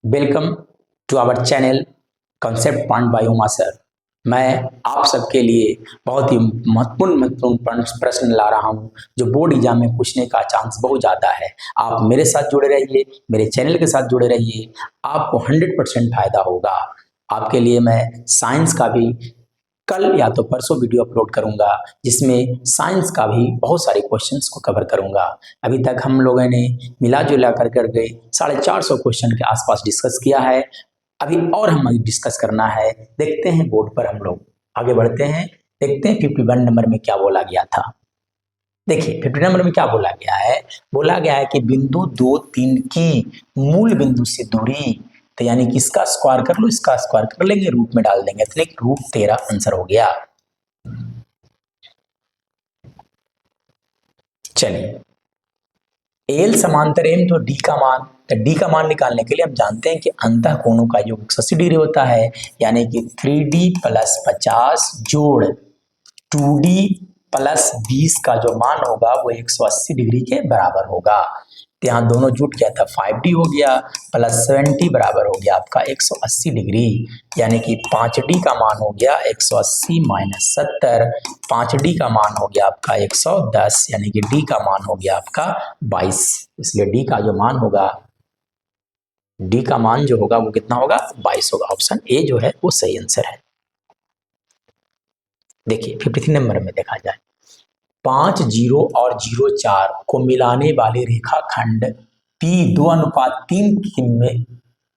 Welcome to our channel concept point by Uma sir. मैं आप सबके लिए बहुत ही महत्वपूर्ण प्रश्न ला रहा हूं जो बोर्ड एग्जाम में पूछने का चांस बहुत ज़्यादा है। आप मेरे साथ जुड़े रहिए, मेरे चैनल के साथ जुड़े रहिए, आपको 100% फायदा होगा। आपके लिए मैं साइंस का भी कल या तो परसों वीडियो अपलोड करूंगा जिसमें साइंस का भी बहुत सारे क्वेश्चंस को कवर करूंगा। अभी तक हम लोगों ने मिला जुला करके 450 क्वेश्चन के आसपास डिस्कस किया है। अभी और हम डिस्कस करना है, देखते हैं बोर्ड पर हम लोग आगे बढ़ते हैं। देखते हैं 51 नंबर में क्या बोला गया था। देखिए 50 नंबर में क्या बोला गया है कि बिंदु 2 3 की मूल बिंदु से दूरी, तो यानी कि इसका स्क्वायर कर लो, इसका स्क्वायर कर लेंगे, रूट में डाल देंगे, तो रूट 13 आंसर हो गया। चलिए एल समांतर एम तो डी का मान, तो डी का मान निकालने के लिए हम जानते हैं कि अंतः कोणों का योग 180 डिग्री होता है, यानी कि 3D प्लस 50 जोड़ 2D प्लस 20 का जो मान होगा वो 180 डिग्री के बराबर होगा। तो यहाँ दोनों जुट गया था 5D हो गया प्लस 70 बराबर हो गया आपका 180 डिग्री, यानी कि 5D का मान हो गया 180 माइनस 70, 5D का मान हो गया आपका 110, यानी कि D का मान हो गया आपका 22। इसलिए D का जो मान होगा, D का मान जो होगा वो कितना होगा, 22 होगा। ऑप्शन ए जो है वो सही आंसर है। देखिए 53 नंबर में देखा जाए, 5 0 और 0 4 को मिलाने वाले रेखाखंड P 2:3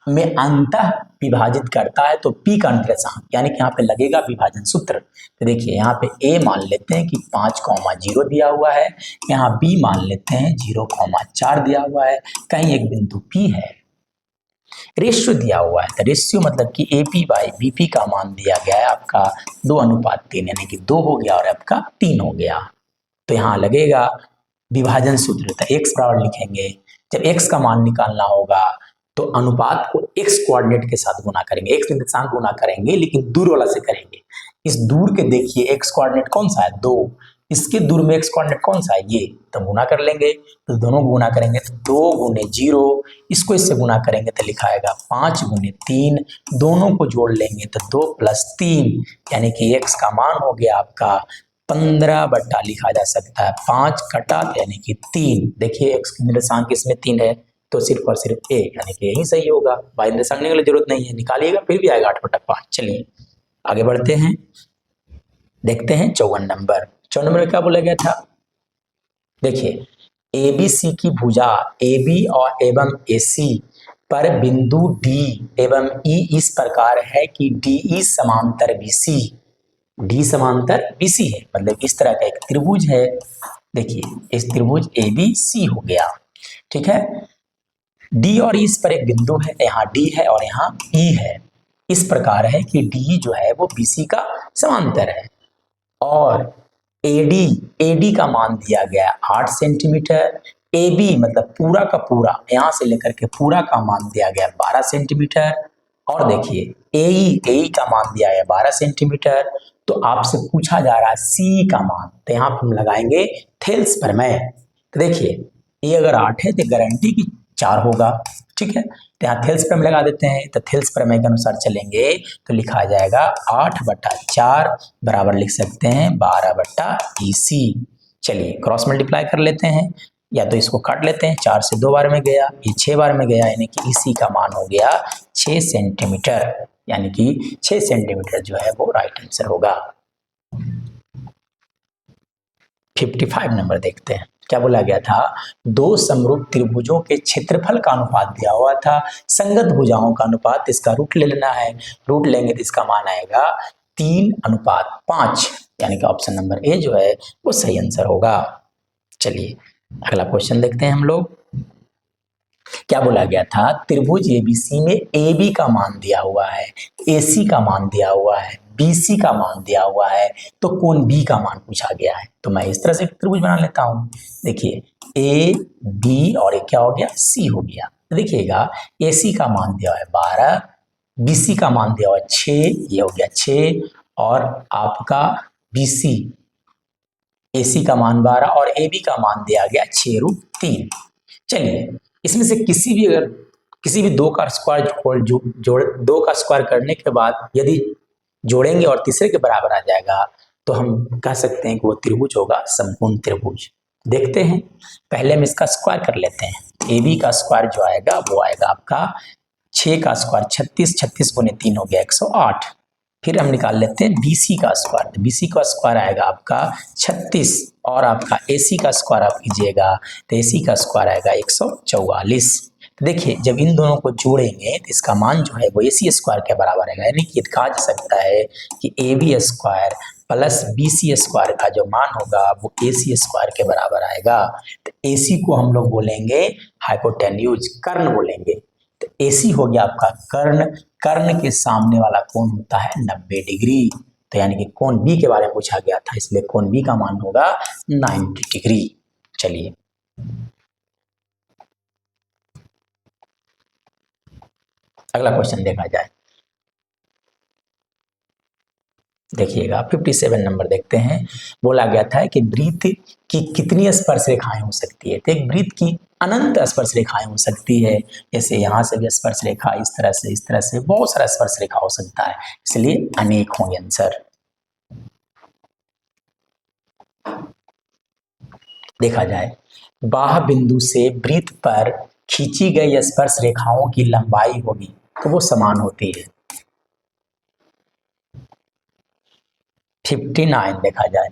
में अंतः विभाजित करता है, तो P का निर्देशांक यानी कि यहाँ पे लगेगा विभाजन सूत्र। तो देखिए यहाँ पे A मान लेते हैं कि 5,0 दिया हुआ है, यहाँ B मान लेते हैं 0,4 दिया हुआ है, कहीं एक बिंदु P है। रेशियो दिया हुआ है, तो रेशियो मतलब कि AP बाई BP का मान दिया गया है आपका 2:3, यानी कि 2 हो गया और आपका 3 हो गया। तो यहाँ लगेगा विभाजन सूत्र, तो x बराबर लिखेंगे। जब x का मान निकालना होगा तो अनुपात को x कोऑर्डिनेट के साथ गुना करेंगे, x निर्देशांक गुना करेंगे, लेकिन दूर वाला से करेंगे। इस दूर के देखिए x कोऑर्डिनेट कौन सा है, 2, इसके दूर में x कोऑर्डिनेट कौन सा है, ये, तो गुना कर लेंगे। तो दोनों गुना करेंगे तो 2 गुने 0, इसको इससे गुना करेंगे तो लिखा आएगा 5 गुने 3, दोनों को जोड़ लेंगे तो 2 प्लस 3, यानी कि x का मान हो गया आपका 15 बट्टा लिखा जा सकता है 5 कटा यानी कि 3। देखिए x निर्देशांक इसमें 3 है तो सिर्फ और सिर्फ a, यानी कि यही सही होगा। y निर्देशांक निकालने की जरूरत नहीं है, निकालिएगा फिर भी आएगा 8/5। चलिए आगे बढ़ते हैं, देखते हैं 54 नंबर। 54 नंबर में क्या बोला गया था, देखिए ABC की भुजा AB और एवं AC पर बिंदु D एवं E इस प्रकार है कि DE समांतर BC, D समांतर BC है, मतलब इस तरह का एक त्रिभुज है। देखिए इस त्रिभुज ABC हो गया, ठीक है। D और E इस पर एक बिंदु है, यहाँ D है और यहाँ E है। इस प्रकार है कि D जो है वो BC का समांतर है, और AD का मान दिया गया 8 सेंटीमीटर, AB मतलब पूरा का पूरा यहाँ से लेकर के पूरा का मान दिया गया 12 सेंटीमीटर, और देखिए AE का मान दिया है 12 सेंटीमीटर। तो आपसे पूछा जा रहा है C का मान, तो यहाँ पर हम लगाएंगे थेल्स प्रमेय। तो देखिए ये अगर 8 है तो गारंटी की 4 होगा, ठीक है। तो यहाँ थेल्स प्रमेय लगा देते हैं, तो थेल्स प्रमेय के अनुसार चलेंगे तो लिखा जाएगा 8/4 बराबर लिख सकते हैं 12/EC। चलिए क्रॉस मल्टीप्लाई कर लेते हैं, या तो इसको काट लेते हैं, 4 से 2 बार में गया, ये 6 बार में गया, यानी कि EC का मान हो गया 6 सेंटीमीटर, यानी कि 6 सेंटीमीटर जो है वो राइट आंसर होगा। 55 नंबर देखते हैं, क्या बोला गया था, दो समरूप त्रिभुजों के क्षेत्रफल का अनुपात दिया हुआ था, संगत भुजाओं का अनुपात, इसका रूट ले लेना है, रूट लेंगे तो इसका मान आएगा 3:5, यानी कि ऑप्शन नंबर ए जो है वो सही आंसर होगा। चलिए अगला क्वेश्चन देखते हैं हम लोग, क्या बोला गया था, त्रिभुज ABC में AB का मान दिया हुआ है, AC का मान दिया हुआ है, BC का मान दिया हुआ है, तो कोण B का मान पूछा गया है। तो मैं इस तरह से त्रिभुज बना लेता हूं, देखिए AB और एक क्या हो गया, C हो गया। तो देखिएगा AC का मान दिया है 12, BC का मान दिया हुआ है 6, ये हो गया 6, और आपका BC AC का मान 12 और AB का मान दिया गया 6√3। चलिए इसमें से किसी भी अगर किसी भी दो का स्क्वायर जोड़ दो का स्क्वायर करने के बाद यदि जोड़ेंगे और तीसरे के बराबर आ जाएगा तो हम कह सकते हैं कि वो त्रिभुज होगा समकोण त्रिभुज। देखते हैं, पहले हम इसका स्क्वायर कर लेते हैं। ए बी का स्क्वायर जो आएगा वो आएगा आपका 6 का स्क्वायर 36, 36 गुने 3 हो गया 108। फिर हम निकाल लेते हैं BC का स्क्वायर, तो BC का स्क्वायर आएगा आपका 36 और आपका AC का स्क्वायर आप कीजिएगा तो AC का स्क्वायर आएगा 144। तो देखिए जब इन दोनों को जोड़ेंगे तो इसका मान जो है वो AC स्क्वायर के बराबर आएगा, यानी कि कहा जा सकता है कि AB square plus BC square का जो मान होगा वो AC स्क्वायर के बराबर आएगा। तो AC को हम लोग बोलेंगे हाइपोटेन्यूज, कर्ण बोलेंगे। तो AC हो गया आपका कर्ण, कर्ण के सामने वाला कोण होता है 90 डिग्री। तो यानी कि कोण B के बारे में पूछा गया था, इसलिए कोण B का मान होगा 90 डिग्री। चलिए अगला क्वेश्चन देखा जाए। देखिएगा 57 नंबर देखते हैं। बोला गया था कि वृत्त की कितनी स्पर्श रेखाएं हो सकती है। तो एक वृत्त की अनंत स्पर्श रेखाएं हो सकती है, जैसे यहाँ से भी स्पर्श रेखा, इस तरह से बहुत सारा स्पर्श रेखा हो सकता है, इसलिए अनेक होंगे आंसर। देखा जाए, बाह्य बिंदु से वृत्त पर खींची गई स्पर्श रेखाओं की लंबाई होगी तो वो समान होती है। 59 देखा जाए,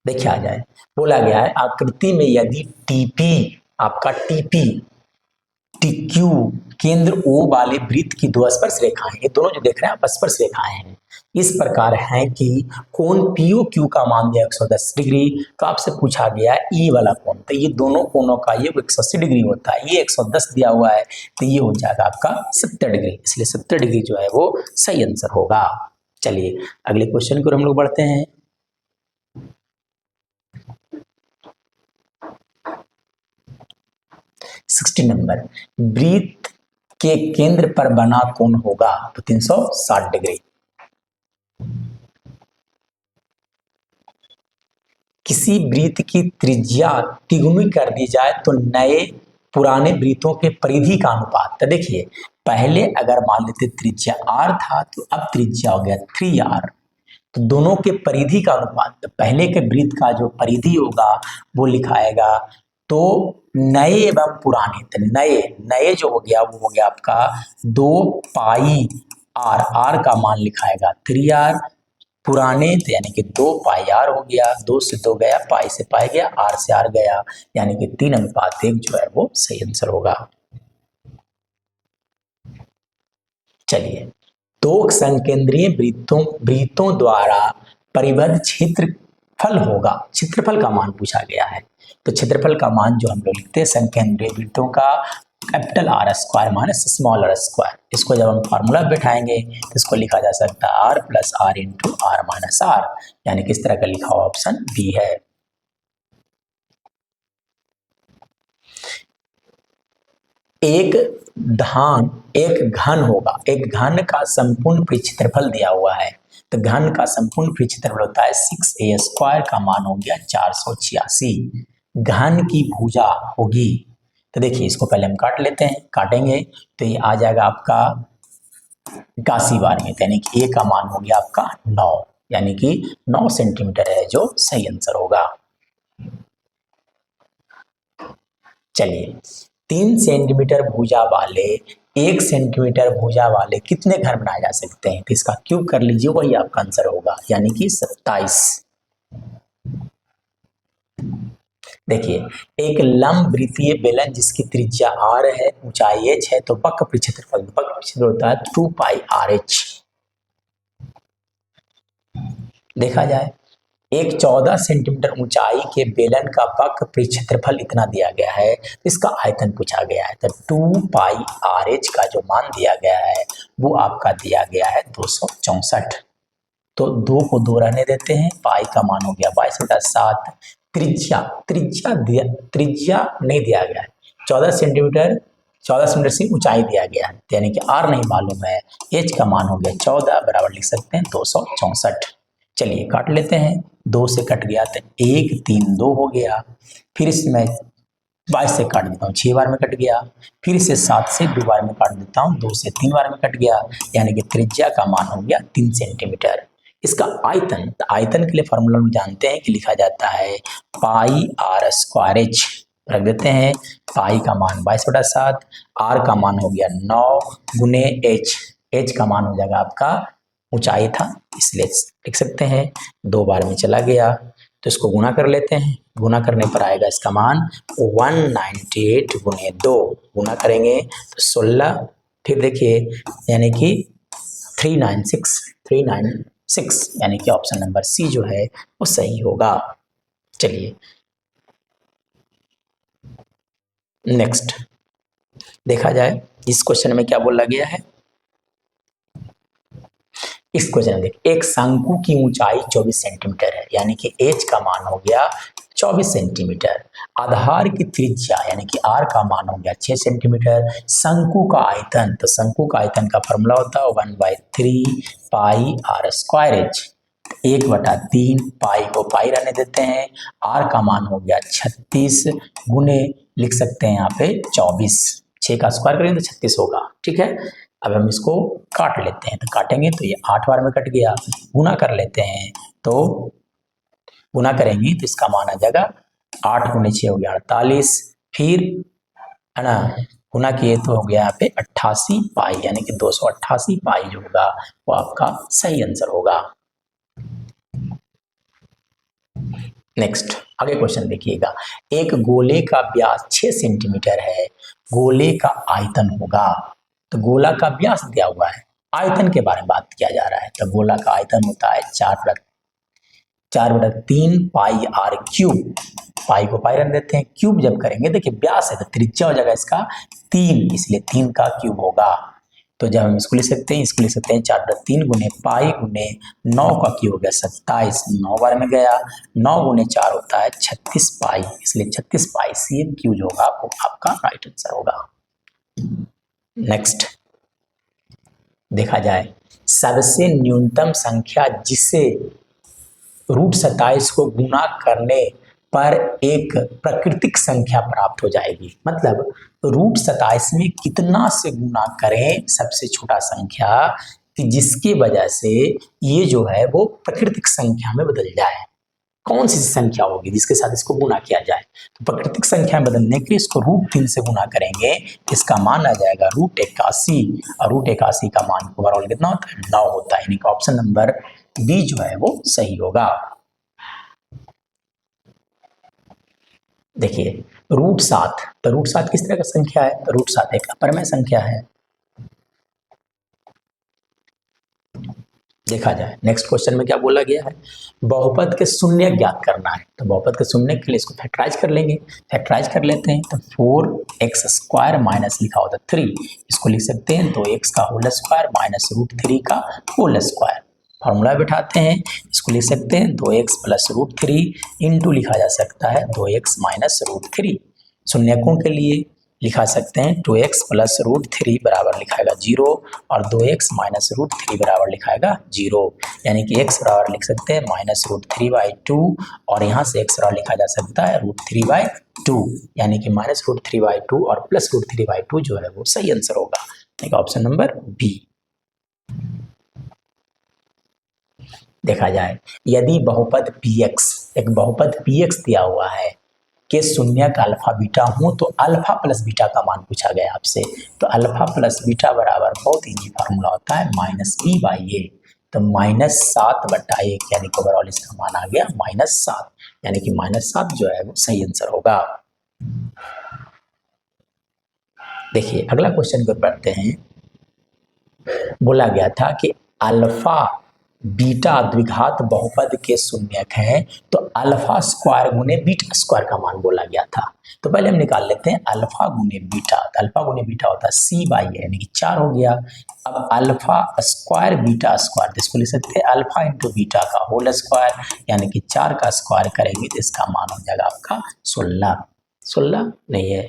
देखा जाए, बोला गया है आकृति में यदि टीपी आपका टीक्यू केंद्र ओ वाले वृत्त की दो स्पर्श रेखाएं, ये दोनों जो देख रहे हैं आप स्पर्श रेखाएं हैं, इस प्रकार है कि कोण पीओ क्यू का मान दिया 110 डिग्री। तो आपसे पूछा गया ई वाला कोण, तो ये दोनों कोणों का ये 180 डिग्री होता है, ये 110 दिया हुआ है तो ये हो जाएगा आपका 70 डिग्री, इसलिए 70 डिग्री जो है वो सही आंसर होगा। चलिए अगले क्वेश्चन की ओर हम लोग बढ़ते हैं। 60 नंबर, वृत्त के केंद्र पर बना कोण होगा तो 360 डिग्री। किसी वृत्त की त्रिज्या तिगुनी कर दी जाए तो नए पुराने वृत्तों के परिधि का अनुपात। तो देखिए पहले अगर मान लेते त्रिज्या r था तो अब त्रिज्या हो गया 3r, तो दोनों के परिधि का अनुपात, तो पहले के वृत्त का जो परिधि होगा वो लिखाएगा, तो नए एवं पुराने, तो नए जो हो गया वो हो गया आपका 2 पाई r, r का मान लिखाएगा 3r, पुराने तो यानी कि 2 पाई r हो गया, 2 से 2 गया, पाई से पाई गया, r से r गया, यानी कि 3:1 जो है वो सही आंसर होगा। चलिए, दो संकेंद्रीय वृत्तों द्वारा परिबद्ध क्षेत्रफल होगा, क्षेत्रफल का मान पूछा गया है। तो क्षेत्रफल का मान जो हम लोग लिखते हैं संकेंद्रीय वृत्तों का capital R square minus small r square, इसको जब हम फार्मूला बैठाएंगे तो इसको लिखा जा सकता है R plus R into R minus R, यानी किस तरह का लिखा हुआ ऑप्शन बी है। एक घन होगा, एक घन का संपूर्ण क्षेत्रफल दिया हुआ है, तो घन का संपूर्ण क्षेत्रफल होता है 6a स्क्वायर का मान हो गया 486। घन की भुजा होगी, तो देखिए इसको पहले हम काट लेते हैं, काटेंगे तो ये आ जाएगा आपका 81 बार में, यानी कि ए का मान हो गया आपका 9, यानी कि 9 सेंटीमीटर है जो सही आंसर होगा। चलिए, 3 सेंटीमीटर भुजा वाले 1 सेंटीमीटर भुजा वाले कितने घन बनाए जा सकते हैं, तो इसका क्यूब कर लीजिए, वही आपका आंसर होगा, यानी कि 27। देखिए, एक लंब वृत्तीय बेलन जिसकी त्रिज्या r है, ऊंचाई h है, तो वक्र क्षेत्रफल होता है 2 पाई RH। देखा जाए, एक 14 सेंटीमीटर ऊंचाई के बेलन का वक्र क्षेत्रफल इतना दिया गया है, इसका आयतन पूछा गया है, तो 2 पाई RH का जो मान दिया गया है वो आपका दिया गया है 264। तो 2 को 2 रहने देते हैं, पाई का मान हो गया 22/7। त्रिज्या नहीं दिया गया है, 14 सेंटीमीटर से ऊंचाई दिया गया है, यानी कि r नहीं मालूम है, h का मान हो गया 14 बराबर लिख सकते हैं 264। चलिए काट लेते हैं, 2 से कट गया तो 1 3 2 हो गया, फिर इसमें 22 से काट देता हूँ 6 बार में कट गया, फिर से 7 से 2 बार में काट देता हूँ, 2 से 3 बार में कट गया, यानी कि त्रिज्या का मान हो गया 3 सेंटीमीटर। इसका आयतन, तो आयतन के लिए फॉर्मूला हम जानते हैं कि लिखा जाता है पाई आर स्क्वायर एच, रख देते हैं। पाई का मान 22/7, आर का मान हो गया 9 गुने एच, एच का मान हो जाएगा आपका ऊंचाई था इसलिए लिख सकते हैं 2 बार में चला गया, तो इसको गुना कर लेते हैं। गुना करने पर आएगा इसका मान 198 गुने 2, गुना करेंगे तो 16, फिर देखिए यानी कि 396 यानी कि ऑप्शन नंबर सी जो है वो सही होगा। चलिए नेक्स्ट देखा जाए इस क्वेश्चन में क्या बोला गया है। इस क्वेश्चन में देखिए एक शंकु की ऊंचाई 24 सेंटीमीटर है, यानी कि एच का मान हो गया 24 सेंटीमीटर, आधार की त्रिज्या यानी कि आर का मान हो गया 6 सेंटीमीटर, शंकु का आयतन, तो शंकु का आयतन का फॉर्मूला होता है 1/3 पाई आर स्क्वायर एच, 1/3 पाई को पाई रहने देते हैं, आर का मान हो गया 36 गुने लिख सकते हैं यहाँ पे 24, 6 का स्क्वायर करेंगे तो 36 होगा। ठीक है, अब हम इसको काट लेते हैं, तो काटेंगे तो ये 8 बार में कट गया, गुना कर लेते हैं तो गुना करेंगे तो इसका मान आ जाएगा 8 गुने 6 हो गया 48, फिर है ना गुना किए तो हो गया यहाँ पे 88 पाई, यानी कि 288 पाई जो होगा वो आपका सही आंसर होगा। नेक्स्ट आगे क्वेश्चन देखिएगा, एक गोले का व्यास 6 सेंटीमीटर है, गोले का आयतन होगा, तो गोला का व्यास दिया हुआ है, आयतन के बारे में बात किया जा रहा है, तो गोला का आयतन होता है 4/3 पाई आर क्यूब, पाई को पाई रख देते हैं, क्यूब जब करेंगे देखिए व्यास है तो त्रिज्या हो जाएगा इसका 3, इसलिए 3 का क्यूब होगा, तो जब हम इसको लिख सकते हैं 4/3 गुने पाई गुने 9 का क्यूब हो गया 27, 9 बार में गया, 9 गुने 4 होता है 36 पाई, इसलिए 36 पाई CM क्यूब जो होगा वो आपका राइट आंसर होगा। नेक्स्ट देखा जाए सबसे न्यूनतम संख्या जिसे √27 को गुना करने पर एक प्राकृतिक संख्या प्राप्त हो जाएगी, मतलब √27 में कितना से गुना करें सबसे छोटा संख्या कि जिसकी वजह से ये जो है वो प्राकृतिक संख्या में बदल जाए, कौन सी संख्या होगी जिसके साथ इसको गुना किया जाए, तो प्राकृतिक संख्या में बदलने के लिए इसको √3 से गुना करेंगे, इसका मान आ जाएगा √81, और √81 का मान ओवरऑल कितना होता है 9 होता है, यानी कि ऑप्शन नंबर बी जो है वो सही होगा। देखिए √7, तो √7 किस तरह का संख्या है, तो √7 एक अपरमय संख्या है। देखा जाए नेक्स्ट क्वेश्चन में क्या बोला गया है, बहुपद के शून्य ज्ञात करना है, तो बहुपद के शून्य के लिए इसको फैक्टराइज कर लेंगे, फैक्टराइज कर लेते हैं तो 4x² माइनस लिखा होता है 3, इसको लिख सकते हैं 2x का होल स्क्वायर माइनस √3 का होल स्क्वायर, फॉर्मूला बिठाते हैं इसको लिख सकते हैं 2x प्लस √3 इंटू लिखा जा सकता है 2x माइनस √3, शून्यकों के लिए लिखा सकते हैं 2x प्लस √3 बराबर लिखाएगा 0 और 2x माइनस √3 बराबर लिखाएगा 0, यानी कि x बराबर लिख सकते हैं माइनस √3/2 और यहाँ से x बराबर लिखा जा सकता है √3/2, यानी कि माइनस √3/2 और प्लस √3/2 जो है वो सही आंसर होगा, यानी कि ऑप्शन नंबर बी। देखा जाए यदि बहुपद px, एक बहुपद px दिया हुआ है के शून्य का अल्फा बीटा हो तो अल्फा प्लस बीटा का मान पूछा गया आपसे, तो अल्फा प्लस बीटा बराबर बहुत इजी फार्मूला होता है -b/a, तो -7/1, यानी कि ओवरऑल इसका मान आ गया -7, यानी कि -7 जो है वो सही आंसर होगा। देखिए अगला क्वेश्चन को पढ़ते हैं, बोला गया था कि अल्फा बीटा द्विघात बहुपद के शून्यक है, तो अल्फा स्क्वायर गुने बीटा स्क्वायर का मान बोला गया था, तो पहले हम निकाल लेते हैं अल्फा गुने बीटा, तो अल्फा गुने बीटा होता है c/a, यानी कि 4 हो गया, अब अल्फा स्क्वायर बीटा स्क्वायर, तो इसको लिख सकते हैं अल्फा इंटू बीटा का होल स्क्वायर, यानी कि 4 का स्क्वायर करेंगे तो इसका मान हो जाएगा आपका 16 नहीं है,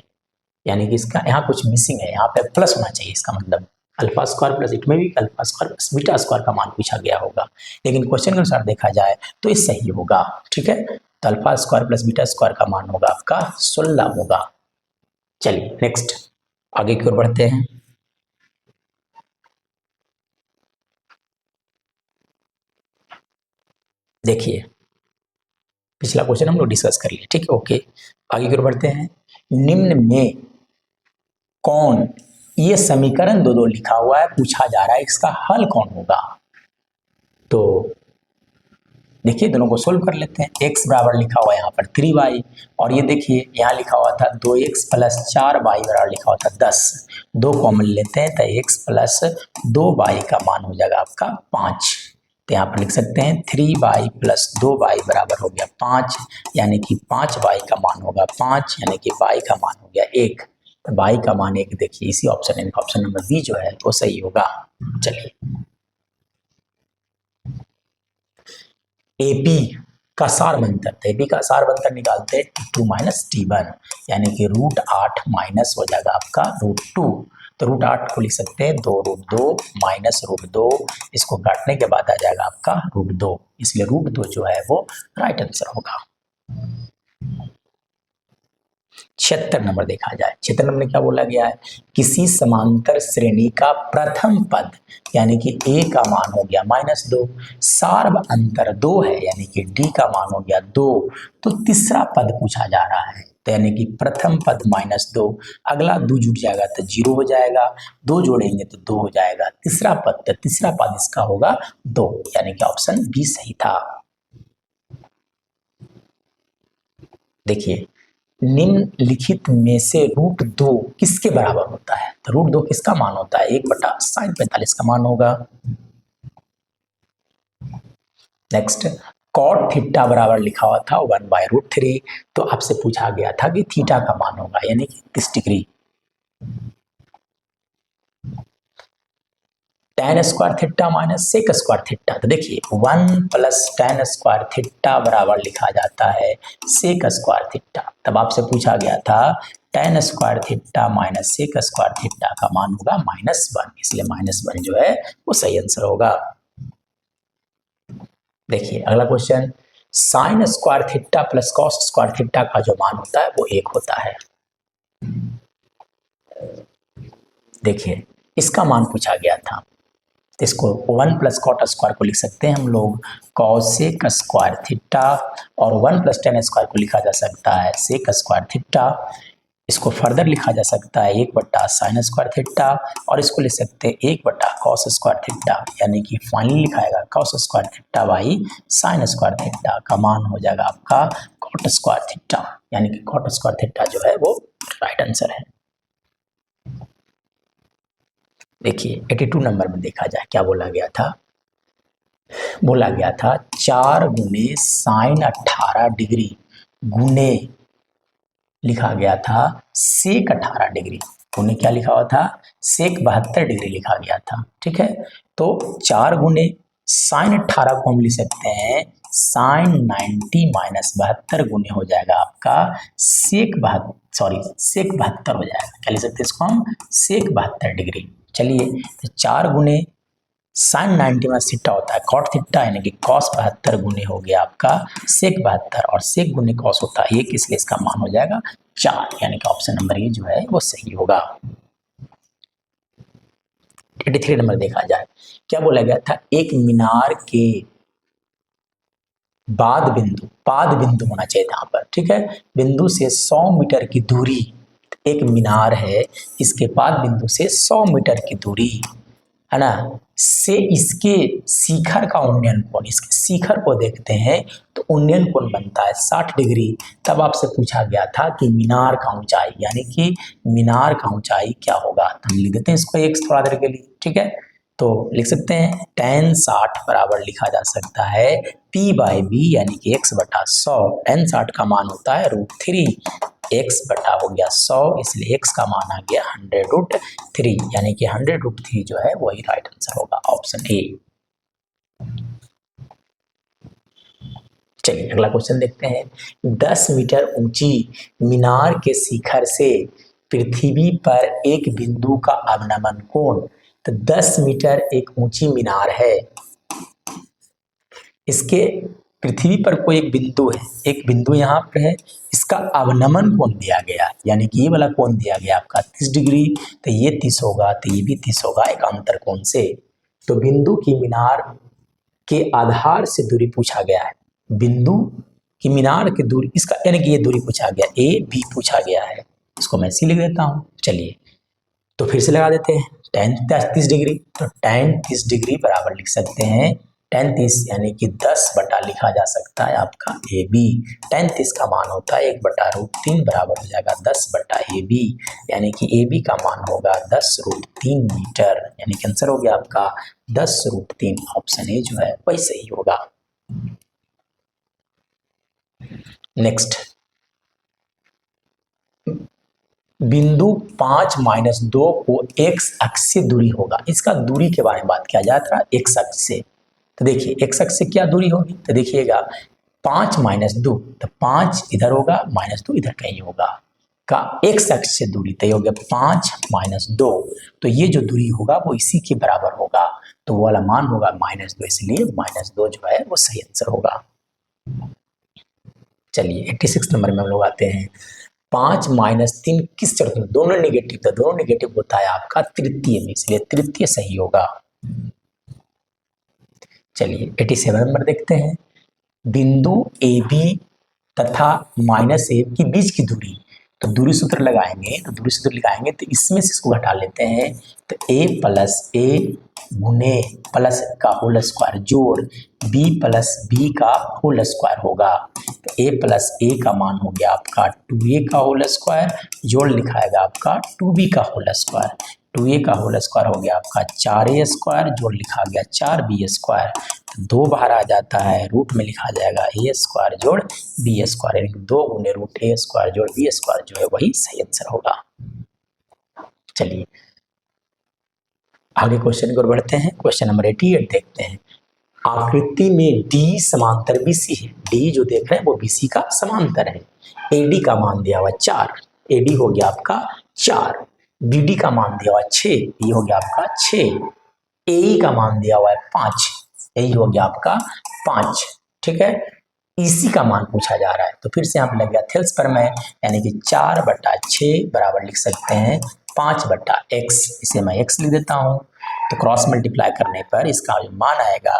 यानी कि इसका यहाँ कुछ मिसिंग है, यहाँ पे प्लस होना चाहिए, इसका मतलब अल्फा स्क्वायर प्लस, इट में भी alpha square plus beta square का मान पूछा गया होगा, लेकिन क्वेश्चन के अनुसार देखा जाए तो ये सही होगा। ठीक है, तो alpha square plus beta square का मान होगा आपका 16 होगा। चलिए नेक्स्ट आगे की ओर बढ़ते हैं। देखिए पिछला क्वेश्चन हम लोग डिस्कस कर लिए, ठीक है, ओके। आगे की ओर बढ़ते हैं। निम्न में कौन, ये समीकरण दो लिखा हुआ है, पूछा जा रहा है इसका हल कौन होगा। तो देखिए दोनों को सोल्व कर लेते हैं। x बराबर लिखा हुआ है यहाँ पर 3y, और ये देखिए यहाँ लिखा हुआ था 2x प्लस 4y बराबर लिखा हुआ था 10। दो कॉमन लेते हैं तो x प्लस 2y का मान हो जाएगा आपका 5। तो यहाँ पर लिख सकते हैं 3y प्लस 2y बराबर हो गया 5, यानी कि 5y का मान होगा 5, यानी कि y का मान हो गया 1। तो y का मान 1, देखिए इसी ऑप्शन नंबर बी जो है वो सही होगा। चलिए एपी का सार बनकर, तो एपी का सार बनकर निकालते हैं T2 माइनस T1, यानी कि √8 माइनस हो जाएगा आपका √2। तो √8 को लिख सकते हैं 2√2 माइनस √2, इसको काटने के बाद आ जाएगा आपका √2, इसलिए √2 जो है वो राइट आंसर होगा। 76 नंबर देखा जाए। 76 नंबर में क्या बोला गया है, किसी समांतर श्रेणी का प्रथम पद यानी कि a का मान हो गया -2, सार्व अंतर 2 है यानी कि d का मान हो गया 2, तो तीसरा पद पूछा जा रहा है। तो यानी कि प्रथम पद -2, अगला 2 जुट जाएगा तो 0 हो जाएगा, 2 जोड़ेंगे तो 2 हो जाएगा, तीसरा पद, तो तीसरा पद इसका होगा 2, यानी कि ऑप्शन बी सही था। देखिए निम्नलिखित में से √2 किसके बराबर होता है, तो √2 किसका मान होता है, 1/sin45 का मान होगा। नेक्स्ट cot थीटा बराबर लिखा हुआ था 1/√3, तो आपसे पूछा गया था कि थीटा का मान होगा यानी कि 30 degree. tan square theta minus sec square theta, तो देखिए 1 + tan स्क्वायर थीटा बराबर लिखा जाता है सेक स्क्वायर थीटा। तब आपसे पूछा गया था tan square theta minus sec square theta का मान होगा -1, इसलिए -1 जो है वो सही आंसर होगा। देखिए अगला question, sine square theta plus cos square theta का जो मान होता है वो 1 होता है। देखिए इसका मान पूछा गया था, इसको 1 + कॉट स्क्वायर को लिख सकते हैं हम लोग कॉसेक स्क्वायर थीटा, और 1 + tan स्क्वायर को लिखा जा सकता है सेक स्क्वायर थीटा। इसको फर्दर लिखा जा सकता है 1/sin स्क्वायर थीटा, और इसको लिख सकते हैं 1/cos स्क्वायर थीटा, यानी कि फाइनली लिखाएगा cos square theta by sin square theta का मान हो जाएगा आपका cot स्क्वायर थीटा, यानी कि cot स्क्वायर थीटा जो है वो राइट आंसर है। देखिए 82 नंबर में देखा जाए क्या बोला गया था, बोला गया था 4 × sin 18 डिग्री गुने लिखा गया था सेक 18 डिग्री, गुने क्या लिखा हुआ था सेक 72 डिग्री लिखा गया था, ठीक है। तो 4 × sin 18 को हम लिख सकते हैं sin 90 - 72 गुने हो जाएगा आपका सेक 72 हो जाएगा, क्या लिख सकते हैं इसको हम सेक 72 डिग्री। चलिए तो 4 × sin 90 में थीटा होता है cot थीटा, यानी कि cos 72 गुने हो गया आपका सेक 72, और सेक गुने cos होता है 1, इसलिए इसका मान हो जाएगा 4, यानी कि ऑप्शन नंबर ए जो है वो सही होगा। 83 नंबर देखा जाए क्या बोला गया था, एक मीनार के पाद बिंदु होना चाहिए यहाँ पर, ठीक है, बिंदु से 100 मीटर की दूरी, एक मीनार है इसके पाद बिंदु से 100 मीटर की दूरी है ना, से इसके शिखर का उन्नयन कोण, इसके शिखर को देखते हैं तो उन्नयन कोण बनता है 60 डिग्री। तब आपसे पूछा गया था कि मीनार का ऊंचाई, यानी कि मीनार का ऊंचाई क्या होगा, तो हम लिख देते हैं इसको एक थोड़ा देर के लिए, ठीक है। तो लिख सकते हैं tan 60 बराबर लिखा जा सकता है P/B, यानी कि x/100, tan 60 का मान होता है √3, x बटा हो गया 100, इसलिए x का मान आ गया 100√3, यानी कि 100√3 जो है वही राइट आंसर होगा, ऑप्शन ए। चलिए अगला क्वेश्चन देखते हैं, 10 मीटर ऊंची मीनार के शिखर से पृथ्वी पर एक बिंदु का अवनमन कोण, तो 10 मीटर एक ऊंची मीनार है, इसके पृथ्वी पर कोई एक बिंदु है, एक बिंदु यहाँ पर है, इसके इसका अवनमन कोण दिया गया, यानी कि ये वाला कोण दिया गया आपका 30 डिग्री, तो ये 30 होगा, तो ये भी 30 होगा एक अंतर कोण से। तो बिंदु की मीनार के आधार से दूरी पूछा गया है, बिंदु की मीनार की दूरी, इसका यानी कि ये दूरी पूछा गया, ए बी पूछा गया है, इसको मैं सी लिख देता हूँ। चलिए तो फिर से लगा देते हैं, tan 30 डिग्री, तो tan 30 डिग्री बराबर लिख सकते हैं tan 30 यानी कि 10 बटा लिखा जा सकता है आपका ए बी। tan 30 का मान होता है 1/√3 बराबर हो जाएगा 10 बटा ए बी, यानी कि ए बी का मान होगा 10√3 मीटर, यानी कि आंसर हो गया आपका 10√3। ऑप्शन ए जो है वही सही होगा। नेक्स्ट, बिंदु 5-2 को x अक्ष से दूरी होगा, इसका दूरी के बारे में बात किया जाता है x अक्ष से। तो देखिए x अक्ष से क्या दूरी होगी, तो देखिएगा 5-2, तो 5 इधर होगा, -2 इधर कहीं होगा, का x अक्ष से दूरी तय हो गया 5-2, तो ये जो दूरी होगा वो इसी के बराबर होगा, तो वो वाला मान होगा -2, इसलिए -2 जो है वो सही आंसर होगा। चलिए 86 नंबर में हम लोग आते हैं, 5-3 किस चरक में, दोनों नेगेटिव, तो दोनों नेगेटिव होता है आपका तृतीय में, इसलिए तृतीय सही होगा। चलिए 87 नंबर देखते हैं, बिंदु ए बी तथा -a के बीच की दूरी, तो दूरी सूत्र लगाएंगे, तो दूरी सूत्र लगाएंगे तो इसमें से इसको घटा लेते हैं, तो a + a गुने प्लस का होल स्क्वायर जोड़ b + b का होल स्क्वायर होगा, तो a + a का मान हो गया आपका 2a का होल स्क्वायर, जोड़ लिखाएगा आपका 2b का होल स्क्वायर, 2a का होल स्क्वायर हो गया आपका 4a स्क्वायर, जोड़ लिखा गया 4b स्क्वायर, 2 बाहर आ जाता है, रूट में लिखा जाएगा a स्क्वायर जोड़ b स्क्वायर, यानी 2 गुने √a स्क्वायर जोड़ b स्क्वायर जो है वही सही आंसर होगा। चलिए आगे क्वेश्चन की ओर बढ़ते हैं, क्वेश्चन नंबर 88 देखते हैं, आकृति में D समांतर BC है, D जो देख रहे हैं वो BC का समांतर है, AD का मान दिया हुआ 4, AD हो गया आपका 4, BD का मान दिया हुआ 6, ये हो गया आपका 6, AE का मान दिया हुआ है 5, यही हो गया आपका 5, ठीक है। EC का मान पूछा जा रहा है, तो फिर से यहाँ पे लग गया थेल्स पर मैं, यानी कि 4/6 बराबर लिख सकते हैं 5/x, इसे मैं x लिख देता हूँ, तो क्रॉस मल्टीप्लाई करने पर इसका जो मान आएगा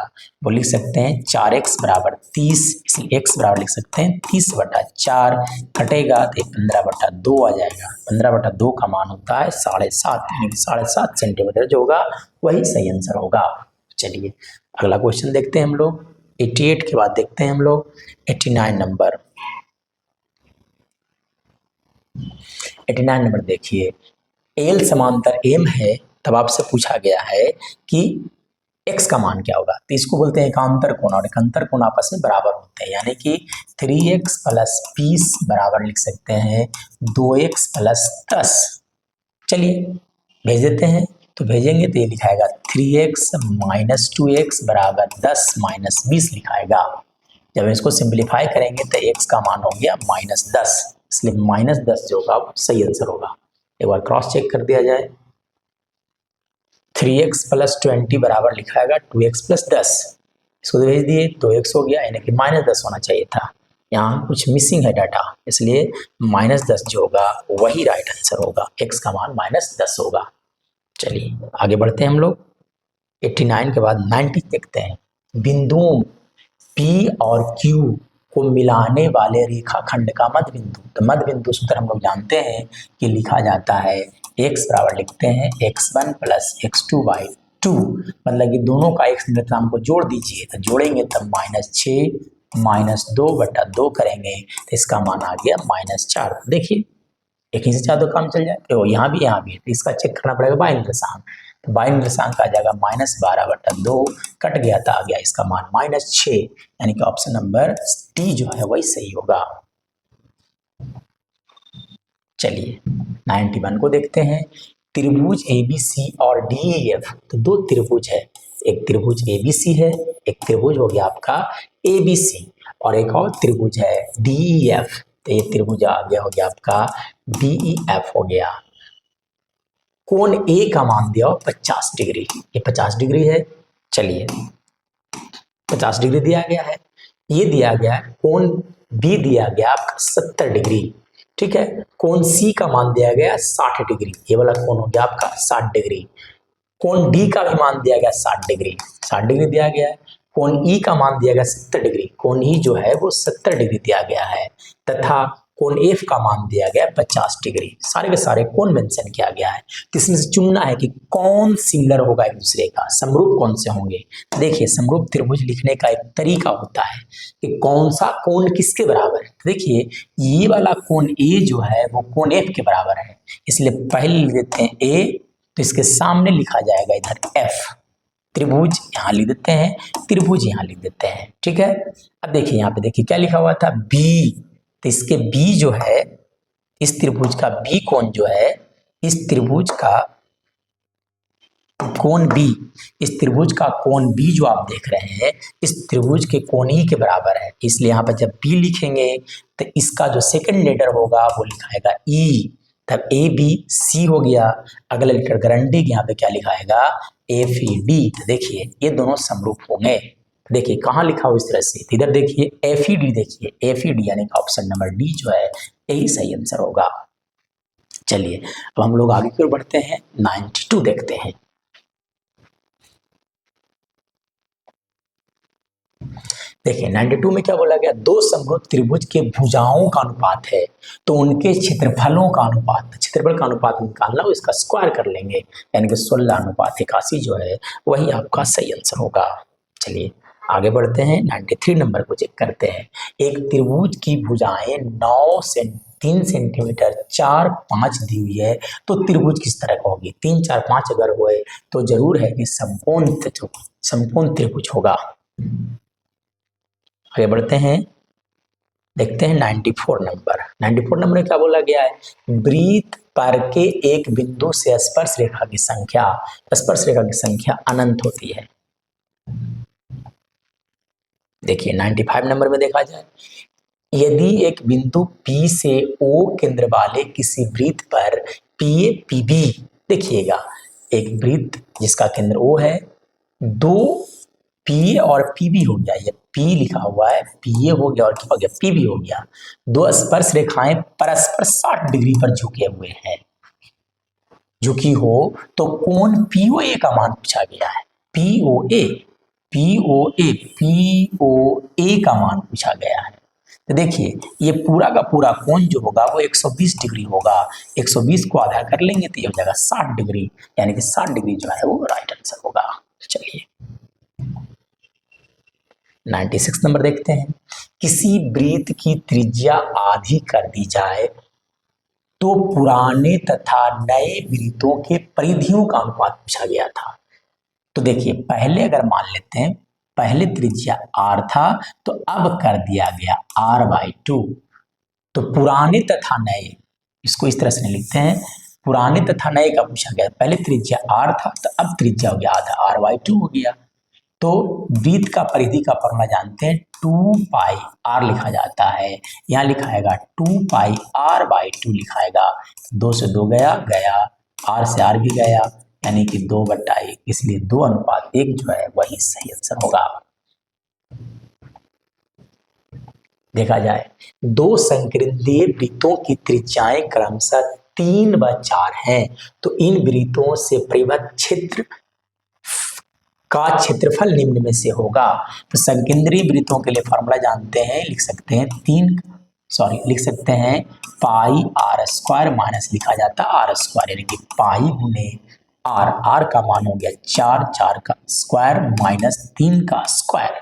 वो लिख सकते हैं 4x बराबर 30, इसलिए x बराबर लिख सकते हैं 30/4, कटेगा तो 15/2 आ जाएगा, 15/2 का मान होता है 7.5, यानी कि 7.5 सेंटीमीटर जो होगा वही सही आंसर होगा। चलिए अगला क्वेश्चन देखते हैं हम लोग, 88 के बाद देखते हैं हम लोग 89 नंबर। 89 नंबर देखिए, एल समांतर एम है, तब आपसे पूछा गया है कि x का मान क्या होगा, तो इसको बोलते हैं एकांतर कोण, और एकांतर कोण आपस में बराबर होते हैं, यानी कि 3x + 20 बराबर लिख सकते हैं 2x + 10। चलिए भेज देते हैं, तो भेजेंगे तो ये लिखाएगा 3x - 2x बराबर 10 - 20 लिखाएगा। जब इसको सिंप्लीफाई करेंगे तो x का मान हो गया -10, इसलिए -10 जो होगा सही आंसर होगा। एक बार क्रॉस चेक कर दिया जाए, 3x + 20 बराबर लिखाएगा 2x + 10, इसको भेज दिए 2x हो गया, यानी कि -10 होना चाहिए था, यहाँ कुछ मिसिंग है डाटा, इसलिए -10 जो होगा वही राइट आंसर होगा, x का मान -10 होगा। चलिए आगे बढ़ते हैं हम लोग, 89 के बाद 90 देखते हैं, बिंदुओं P और Q को मिलाने वाले रेखाखंड का मध्य बिंदु, तो मध्य बिंदु सूत्र हम लोग जानते हैं कि लिखा जाता है x बराबर लिखते हैं x1 + x2/2, मतलब कि दोनों का x निर्धारक को जोड़ दीजिए, तो जोड़ेंगे तब -6 - 2/2 करेंगे, तो इसका मान आ गया -4। देखिए एक ही से 4 काम चल जाए, तो यहाँ भी है, तो इसका चेक करना पड़ेगा बाई निर्देशांक, तो बाई निर्देशांक आ जाएगा -12/2, कट गया था, आ गया इसका मान -6, यानी कि ऑप्शन नंबर डी जो है वही सही होगा। चलिए 91 को देखते हैं, त्रिभुज ABC और DEF, तो 2 त्रिभुज है, एक त्रिभुज ABC है, एक त्रिभुज हो गया आपका ABC, और एक और त्रिभुज है DEF, तो ये त्रिभुज आ गया हो गया आपका DEF हो गया। कोण A का मान दिया 50 डिग्री, ये 50 डिग्री है, चलिए 50 डिग्री दिया गया है, ये दिया गया है कोण बी दिया गया आपका 70 डिग्री, ठीक है। कोण सी का मान दिया गया 60 डिग्री, ये वाला कोण हो गया आपका 60 डिग्री। कोण डी का भी मान दिया गया 60 डिग्री, 60 डिग्री दिया गया है। कोण ई का मान दिया गया 70 डिग्री, कोण ई जो है वो 70 डिग्री दिया गया है, तथा कोण एफ का मान दिया गया 50 डिग्री। सारे के सारे कोण मेंशन किया गया है। तो इसमें से चुनना है कि कौन सिमिलर होगा एक दूसरे का, समरूप कौन से होंगे। देखिए समरूप त्रिभुज लिखने का एक तरीका होता है कि कौन सा कोण किसके बराबर है। देखिए ये वाला कोण ए जो है वो कोण एफ के बराबर है, इसलिए पहले लिख देते हैं ए, तो इसके सामने लिखा जाएगा इधर एफ। त्रिभुज यहाँ लिख देते हैं, त्रिभुज यहाँ लिख देते हैं, ठीक है। अब देखिए यहाँ पे देखिए क्या लिखा हुआ था बी, तो इसके बी जो है, इस त्रिभुज का बी कोण जो है, इस त्रिभुज का कोण बी, इस त्रिभुज का कोण बी जो आप देख रहे हैं इस त्रिभुज के कोण ही के बराबर है, इसलिए यहाँ पर जब बी लिखेंगे तो इसका जो सेकंड लेटर होगा वो लिखाएगा ई, तब ए बी सी हो गया। अगला लेटर गारंटी यहाँ पे क्या लिखाएगा एफ ई डी। तो देखिए ये दोनों समरूप होंगे। देखिए कहाँ लिखा हो इस तरह से, इधर देखिए एफ ई डी, देखिए एफ ई डी यानी कि ऑप्शन नंबर डी जो है यही सही आंसर होगा। चलिए अब हम लोग आगे की ओर बढ़ते हैं, 92 देखते हैं। देखिए 92 में क्या बोला गया, दो समरूप त्रिभुज के भुजाओं का अनुपात है तो उनके क्षेत्रफलों का अनुपात, क्षेत्रफल का अनुपात निकालना हो, इसका स्क्वायर कर लेंगे, यानी कि 16:81 जो है वही आपका सही आंसर होगा। चलिए आगे बढ़ते हैं, 93 नंबर को चेक करते हैं। एक त्रिभुज की भुजाएं 9 से 3 सेंटीमीटर 4, 5 दी हुई है तो त्रिभुज किस तरह का होगी। 3, 4, 5 अगर हुए तो जरूर है कि समकोण त्रिभुज होगा। आगे बढ़ते हैं, देखते हैं 94 नंबर। 94 नंबर में क्या बोला गया है, वृत्त पर के एक बिंदु से स्पर्श रेखा की संख्या अनंत होती है। देखिए 95 नंबर में देखा जाए, यदि एक बिंदु P से O केंद्र वाले किसी वृत्त पर PA PB, देखिएगा एक वृत्त जिसका केंद्र O है, दो PA और PB हो गया, ये P लिखा हुआ है, PA हो गया और क्या हो गया PB हो गया। दो स्पर्श रेखाएं परस्पर 60 डिग्री पर झुके हुए हैं, झुकी हो तो कोण POA का मान पूछा गया है। POA का मान पूछा गया है। तो देखिए ये पूरा का पूरा कोण जो होगा वो 120 डिग्री होगा, 120 को आधा कर लेंगे तो ये हो जाएगा 60 डिग्री, यानी कि 60 डिग्री जो है वो राइट आंसर होगा। चलिए 96 नंबर देखते हैं, किसी वृत्त की त्रिज्या आधी कर दी जाए तो पुराने तथा नए वृत्तों के परिधियों का अनुपात पूछा गया था। तो देखिए पहले अगर मान लेते हैं, पहले त्रिज्या r था तो अब कर दिया गया r/2, तो पुराने तथा नए, इसको इस तरह से नहीं लिखते हैं, पुराने तथा नए का पूछा गया, पहले त्रिज्या r था तो अब त्रिज्या हो गया आधा, r/2 हो गया। तो वृत्त का परिधि का फॉर्मूला जानते हैं, 2πr लिखा जाता है, यहाँ लिखाएगा 2πr/2 लिखाएगा, 2 से 2 गया, r से r भी गया, यानी कि 2/1, इसलिए 2:1 जो है वही सही आंसर होगा। देखा जाए दो संकेंद्रीय वृत्तों की त्रिज्याएं क्रमशः 3 व 4 हैं तो इन वृत्तों से परिबद्ध क्षेत्र का क्षेत्रफल निम्न में से होगा। तो संकेंद्रीय वृत्तों के लिए फॉर्मूला जानते हैं, लिख सकते हैं लिख सकते हैं πr² माइनस लिखा जाता है r², यानी कि पाई गुने r का मान हो गया 4 का स्क्वायर माइनस 3 का स्क्वायर,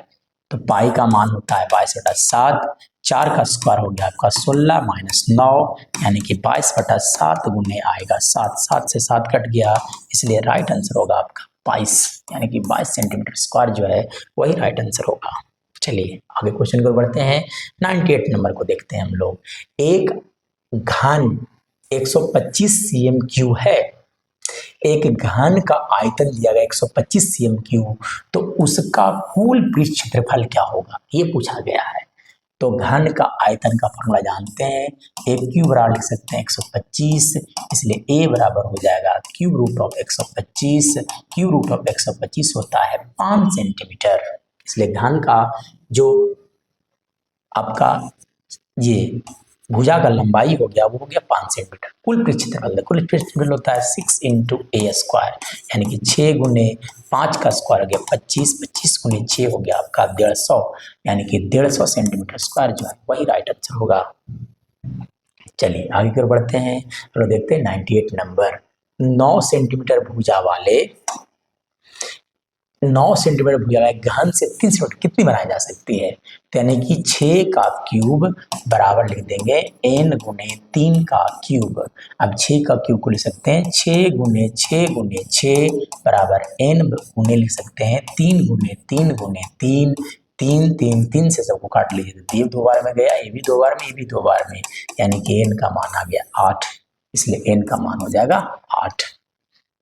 तो पाई का मान होता है 22/7, 4 का स्क्वायर हो गया आपका 16 माइनस 9, यानी कि 22/7 गुने आएगा 7 से 7 कट गया, इसलिए राइट आंसर होगा आपका 22, यानी कि 22 सेंटीमीटर स्क्वायर जो है वही राइट आंसर होगा। चलिए आगे क्वेश्चन को बढ़ते हैं, 98 नंबर को देखते हैं हम लोग। एक घन 125 cm³ है, एक घन का आयतन दिया गया 125 cm³, तो उसका कुल पृष्ठ क्षेत्रफल क्या होगा ये पूछा गया है। तो घन का आयतन का फॉर्मूला जानते हैं, a³ बराबर लिख सकते हैं 125, इसलिए a बराबर हो जाएगा √125, √125 होता है 5 सेंटीमीटर, इसलिए घन का जो आपका ये भुजा का लंबाई हो गया वो हो गया 5 सेंटीमीटर। कुल पृष्ठ क्षेत्रफल, कुल पृष्ठ क्षेत्रफल होता है 6 इंटू ए स्क्वायर, यानी कि 6 गुने 5 का स्क्वायर हो गया 25, 25 गुने 6 हो गया आपका 150, यानी कि 150 सेंटीमीटर स्क्वायर जो है वही राइट आंसर होगा। चलिए आगे की ओर बढ़ते हैं, चलो देखते हैं 98 नंबर। 9 सेंटीमीटर भुजा वाले 9 सेंटीमीटर भुजा वाले घन से 3 सेंटीमीटर कितनी बनाई जा सकती है? तो यानी कि 6 का क्यूब बराबर लिख देंगे n गुने 3 का क्यूब। अब 6 का क्यूब को लिख सकते हैं 6 गुने 6 गुने 6 बराबर n गुने लिख सकते हैं 3 गुने 3 गुने 3, 3 3 3 से सबको काट लीजिए तो ये 2 बार में गया, ये भी 2 बार में, ये भी 2 बार में, यानी कि n का मान आ गया 8, इसलिए n का मान हो जाएगा 8।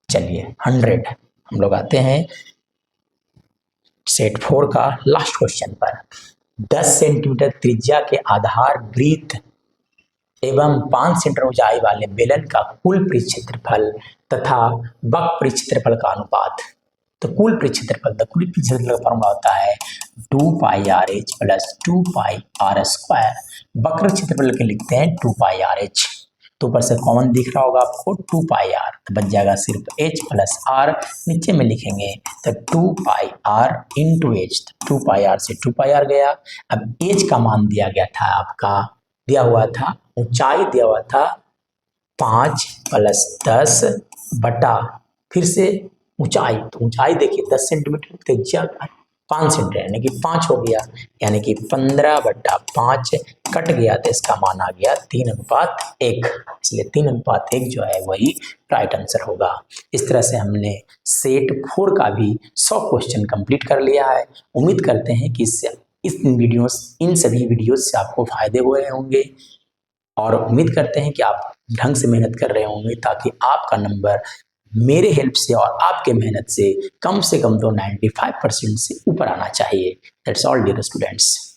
चलिए 100 हम लोग आते हैं सेट 4 का लास्ट क्वेश्चन पर। 10 सेंटीमीटर त्रिज्या के आधार वृत्त एवं 5 सेंटीमीटर ऊंचाई वाले बेलन का कुल पृष्ठ क्षेत्रफल तथा वक्र पृष्ठ क्षेत्रफल का अनुपात। तो कुल पृष्ठ क्षेत्रफल, तो कुल पृष्ठ क्षेत्रफल का फॉर्मूला होता है 2 pi r h plus 2 pi r square. वक्र क्षेत्रफल के लिखते हैं 2 पाई आर एच, तो ऊपर से कॉमन दिख रहा होगा आपको 2 पाई आर, तो बच जाएगा सिर्फ h प्लस आर, नीचे में लिखेंगे तो 2 pi r into h, 2 pi r से 2 पाई आर गया। अब h का मान दिया गया था आपका, दिया हुआ था ऊंचाई दिया हुआ था 5 प्लस 10 बटा फिर से ऊंचाई, तो ऊंचाई देखिए 10 सेंटीमीटर, त्रिज्या 5 सेंटीमीटर यानी कि 5 हो गया, यानी कि 15/5 कट गया तो इसका मान आ गया 3:1, इसलिए 3:1 जो है वही राइट आंसर होगा। इस तरह से हमने सेट 4 का भी 100 क्वेश्चन कंप्लीट कर लिया है। उम्मीद करते हैं कि इन सभी वीडियोस से आपको फायदे हो रहे होंगे और उम्मीद करते हैं कि आप ढंग से मेहनत कर रहे होंगे ताकि आपका नंबर मेरे हेल्प से और आपके मेहनत से कम तो 95% से ऊपर आना चाहिए। That's all dear students.